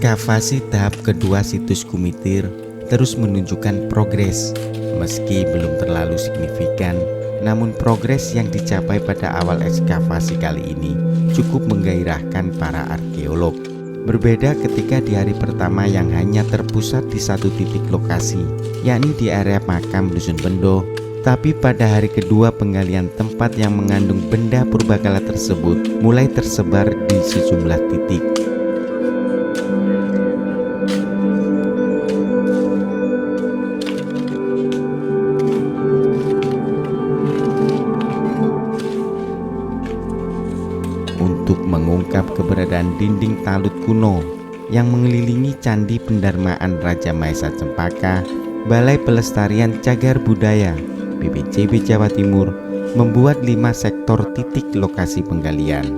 Ekskavasi tahap kedua situs Kumitir terus menunjukkan progres. Meski belum terlalu signifikan, namun progres yang dicapai pada awal ekskavasi kali ini cukup menggairahkan para arkeolog. Berbeda ketika di hari pertama yang hanya terpusat di satu titik lokasi, yakni di area makam Dusun Bendo. Tapi pada hari kedua penggalian tempat yang mengandung benda purbakala tersebut mulai tersebar di sejumlah titik. Untuk mengungkap keberadaan dinding talut kuno yang mengelilingi Candi Pendarmaan Raja Maesa Cempaka, Balai Pelestarian Cagar Budaya BPCB Jawa Timur membuat 5 sektor titik lokasi penggalian.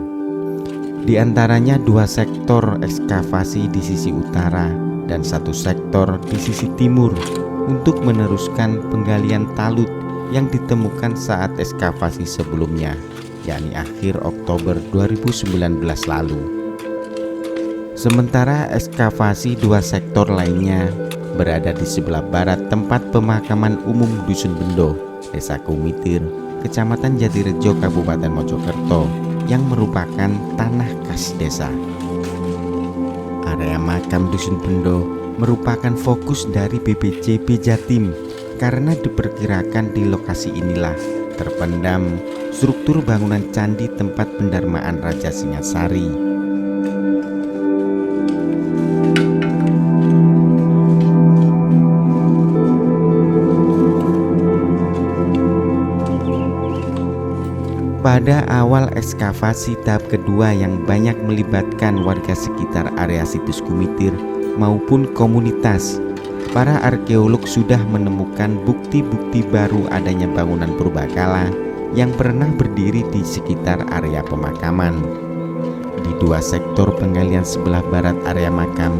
Di antaranya 2 sektor ekskavasi di sisi utara dan 1 sektor di sisi timur untuk meneruskan penggalian talut yang ditemukan saat ekskavasi sebelumnya, yakni akhir Oktober 2019 lalu. Sementara ekskavasi 2 sektor lainnya berada di sebelah barat tempat pemakaman umum Dusun Bendo, Desa Kumitir, Kecamatan Jatirejo, Kabupaten Mojokerto, yang merupakan tanah khas desa. Area makam Dusun Bendo merupakan fokus dari BPCB Jatim karena diperkirakan di lokasi inilah terpendam struktur bangunan candi tempat pendarmaan Raja Singasari. Pada awal ekskavasi tahap kedua yang banyak melibatkan warga sekitar area situs Kumitir maupun komunitas, para arkeolog sudah menemukan bukti-bukti baru adanya bangunan purbakala yang pernah berdiri di sekitar area pemakaman. Di 2 sektor penggalian sebelah barat area makam,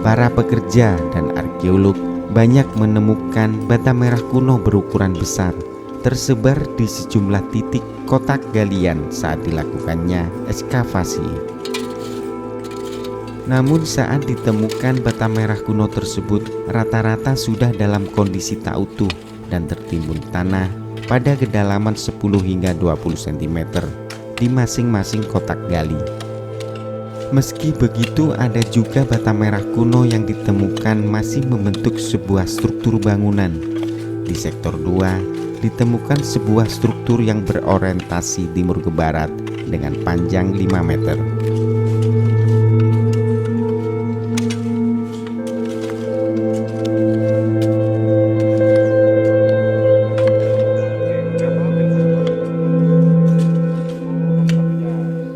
para pekerja dan arkeolog banyak menemukan bata merah kuno berukuran besar tersebar di sejumlah titik kotak galian saat dilakukannya ekskavasi. Namun saat ditemukan bata merah kuno tersebut rata-rata sudah dalam kondisi tak utuh dan tertimbun tanah pada kedalaman 10 hingga 20 cm di masing-masing kotak gali. Meski begitu, ada juga bata merah kuno yang ditemukan masih membentuk sebuah struktur bangunan. Di sektor 2 ditemukan sebuah struktur yang berorientasi timur ke barat dengan panjang 5 meter.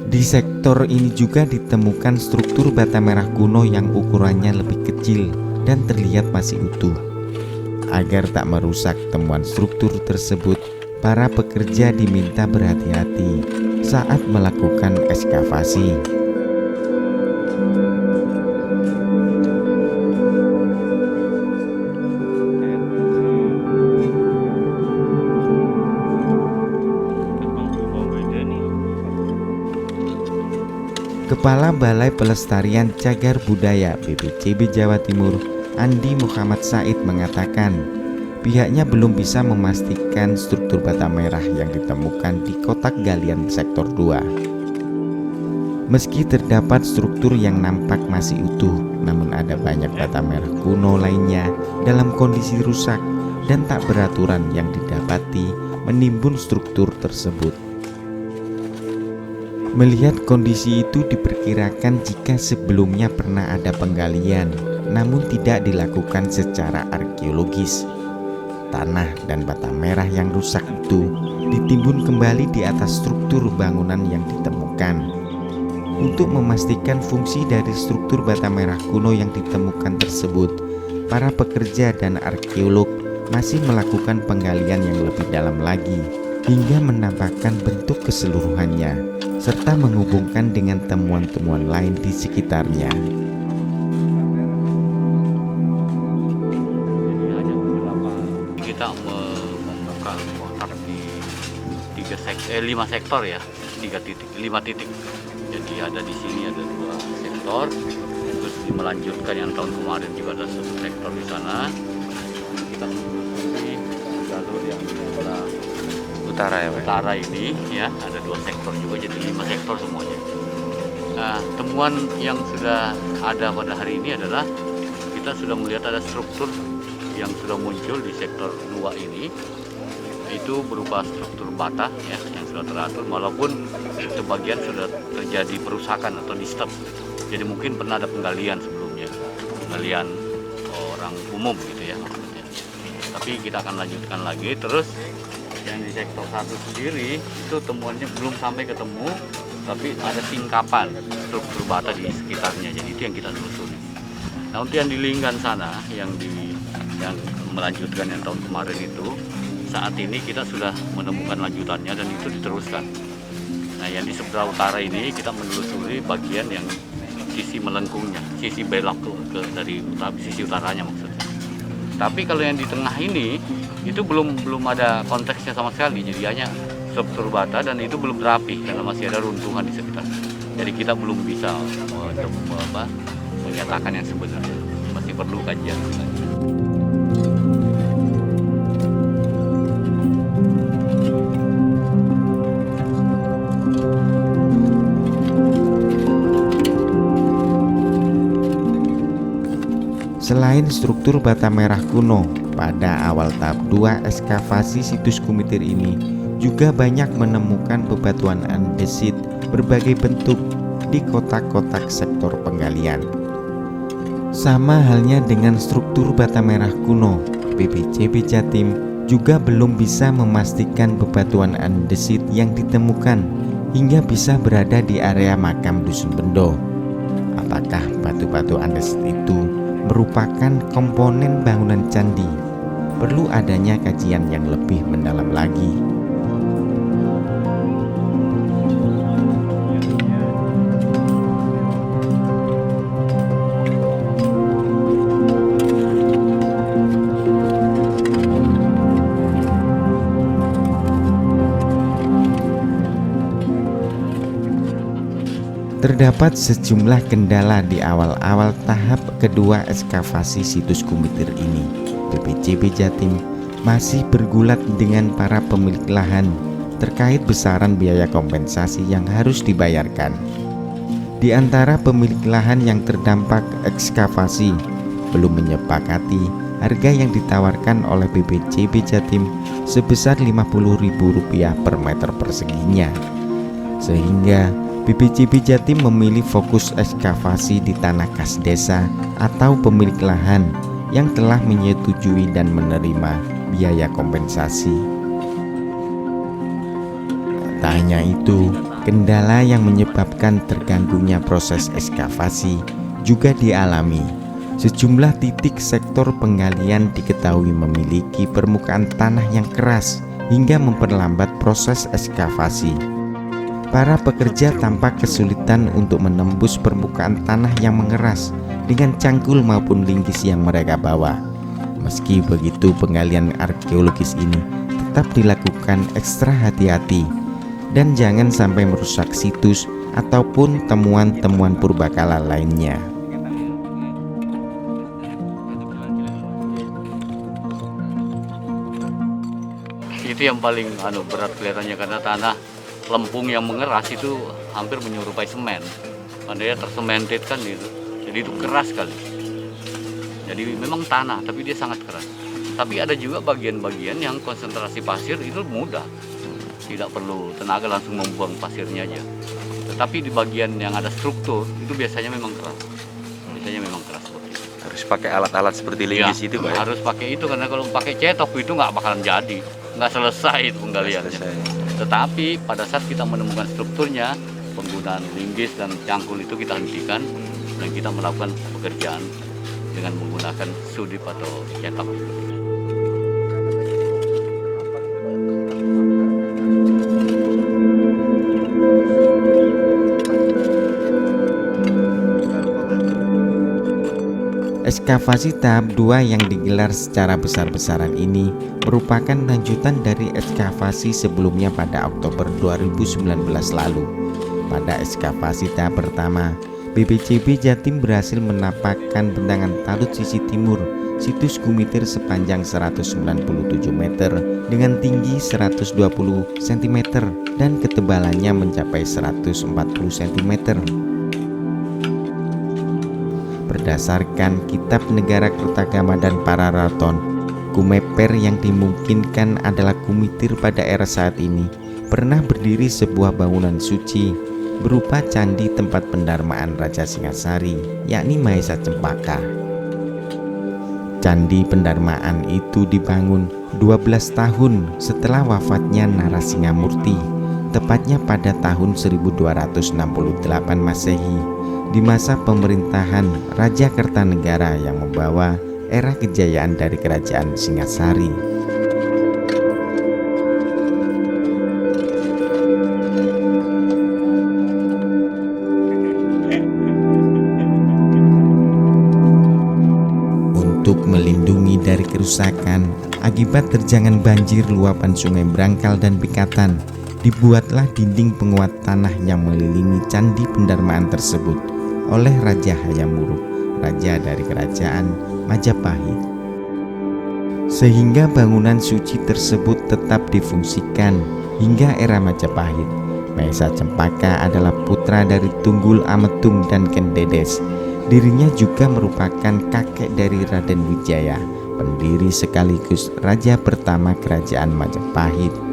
Di sektor ini juga ditemukan struktur bata merah kuno yang ukurannya lebih kecil dan terlihat masih utuh. Agar tak merusak temuan struktur tersebut, para pekerja diminta berhati-hati saat melakukan ekskavasi. Kepala Balai Pelestarian Cagar Budaya BPCB Jawa Timur, Andi Muhammad Said, mengatakan pihaknya belum bisa memastikan struktur bata merah yang ditemukan di kotak galian sektor 2. Meski terdapat struktur yang nampak masih utuh, namun ada banyak bata merah kuno lainnya dalam kondisi rusak dan tak beraturan yang didapati menimbun struktur tersebut. Melihat kondisi itu, diperkirakan jika sebelumnya pernah ada penggalian namun tidak dilakukan secara arkeologis. Tanah dan bata merah yang rusak itu ditimbun kembali di atas struktur bangunan yang ditemukan. Untuk memastikan fungsi dari struktur bata merah kuno yang ditemukan tersebut, para pekerja dan arkeolog masih melakukan penggalian yang lebih dalam lagi hingga menampakkan bentuk keseluruhannya serta menghubungkan dengan temuan-temuan lain di sekitarnya. Kita membuka kotak di 5 sektor ya, 5 titik. Jadi ada di sini ada 2 sektor, terus masih melanjutkan yang tahun kemarin juga ada satu sektor di sana. Kita menelusuri jalur yang sebelah Utara ya Pak? utara ini ya, ada 2 sektor juga, jadi 5 sektor semuanya. Nah, temuan yang sudah ada pada hari ini adalah kita sudah melihat ada struktur yang sudah muncul di sektor 2 ini, itu berupa struktur bata ya, yang sudah teratur, walaupun sebagian sudah terjadi perusakan atau disturb. Jadi mungkin pernah ada penggalian sebelumnya, penggalian orang umum gitu ya maksudnya. Tapi kita akan lanjutkan lagi. Terus yang di sektor 1 sendiri itu temuannya belum sampai ketemu, tapi ada singkapan struktur bata di sekitarnya, jadi itu yang kita telusuri. Nah, untuk yang di Linggan sana, yang melanjutkan yang tahun kemarin itu, saat ini kita sudah menemukan lanjutannya dan itu diteruskan. Nah, yang di sebelah utara ini kita menelusuri bagian yang sisi melengkungnya, sisi belok ke dari utara, sisi utaranya maksudnya. Tapi kalau yang di tengah ini itu belum ada konteksnya sama sekali, jadi hanya struktur bata dan itu belum rapi karena masih ada runtuhan di sekitar. Jadi kita belum bisa menyatakan yang sebenarnya, masih perlu kajian. Selain struktur bata merah kuno, pada awal tahap 2 ekskavasi situs Kumitir ini juga banyak menemukan bebatuan andesit berbagai bentuk di kotak-kotak sektor penggalian. Sama halnya dengan struktur bata merah kuno, BPCB Jatim juga belum bisa memastikan bebatuan andesit yang ditemukan hingga bisa berada di area makam Dusun Bendo. Apakah batu-batu andesit itu merupakan komponen bangunan candi? Perlu adanya kajian yang lebih mendalam lagi. Terdapat sejumlah kendala di awal-awal tahap kedua ekskavasi situs Kumitir ini. BPCB Jatim masih bergulat dengan para pemilik lahan terkait besaran biaya kompensasi yang harus dibayarkan. Di antara pemilik lahan yang terdampak ekskavasi belum menyepakati harga yang ditawarkan oleh BPCB Jatim sebesar Rp50.000 per meter perseginya, sehingga BPCB Jatim memilih fokus ekskavasi di tanah kas desa atau pemilik lahan yang telah menyetujui dan menerima biaya kompensasi. Tak hanya itu, kendala yang menyebabkan terganggunya proses ekskavasi juga dialami. Sejumlah titik sektor penggalian diketahui memiliki permukaan tanah yang keras hingga memperlambat proses ekskavasi. Para pekerja tampak kesulitan untuk menembus permukaan tanah yang mengeras dengan cangkul maupun linggis yang mereka bawa. Meski begitu, penggalian arkeologis ini tetap dilakukan ekstra hati-hati dan jangan sampai merusak situs ataupun temuan-temuan purbakala lainnya. Itu yang paling berat kelihatannya, karena tanah lempung yang mengeras itu hampir menyerupai semen, karena dia tersemented kan gitu, jadi itu keras sekali. Jadi memang tanah tapi dia sangat keras. Tapi ada juga bagian-bagian yang konsentrasi pasir itu mudah, tidak perlu tenaga, langsung membuang pasirnya aja. Tetapi di bagian yang ada struktur itu biasanya memang keras, seperti itu. Harus pakai alat-alat seperti linggis itu Pak? Harus pakai itu, karena kalau pakai cetok itu nggak bakalan jadi, nggak selesai itu penggaliannya. Tetapi pada saat kita menemukan strukturnya, penggunaan linggis dan cangkul itu kita hentikan dan kita melakukan pekerjaan dengan menggunakan sudip atau cetak. Ekskavasi tahap 2 yang digelar secara besar-besaran ini merupakan lanjutan dari ekskavasi sebelumnya pada Oktober 2019 lalu. Pada ekskavasi tahap pertama, BPCB Jatim berhasil menapakkan bentangan talut sisi timur situs Gumitir sepanjang 197 meter dengan tinggi 120 cm dan ketebalannya mencapai 140 cm. Berdasarkan Kitab Negara Kertagama dan Pararaton, Gumeper yang dimungkinkan adalah Gumitir pada era saat ini pernah berdiri sebuah bangunan suci berupa candi tempat pendarmaan Raja Singasari, yakni Mahesa Cempaka. Candi pendarmaan itu dibangun 12 tahun setelah wafatnya Narasingamurti, tepatnya pada tahun 1268 Masehi, di masa pemerintahan Raja Kertanegara yang membawa era kejayaan dari Kerajaan Singasari. Untuk melindungi dari kerusakan akibat terjangan banjir luapan Sungai Brangkal dan Pikatan, dibuatlah dinding penguat tanah yang mengelilingi candi pendarmaan tersebut oleh Raja Hayam Wuruk, raja dari Kerajaan Majapahit. Sehingga bangunan suci tersebut tetap difungsikan hingga era Majapahit. Mahesa Cempaka adalah putra dari Tunggul Ametung dan Kendedes. Dirinya juga merupakan kakek dari Raden Wijaya, pendiri sekaligus raja pertama Kerajaan Majapahit.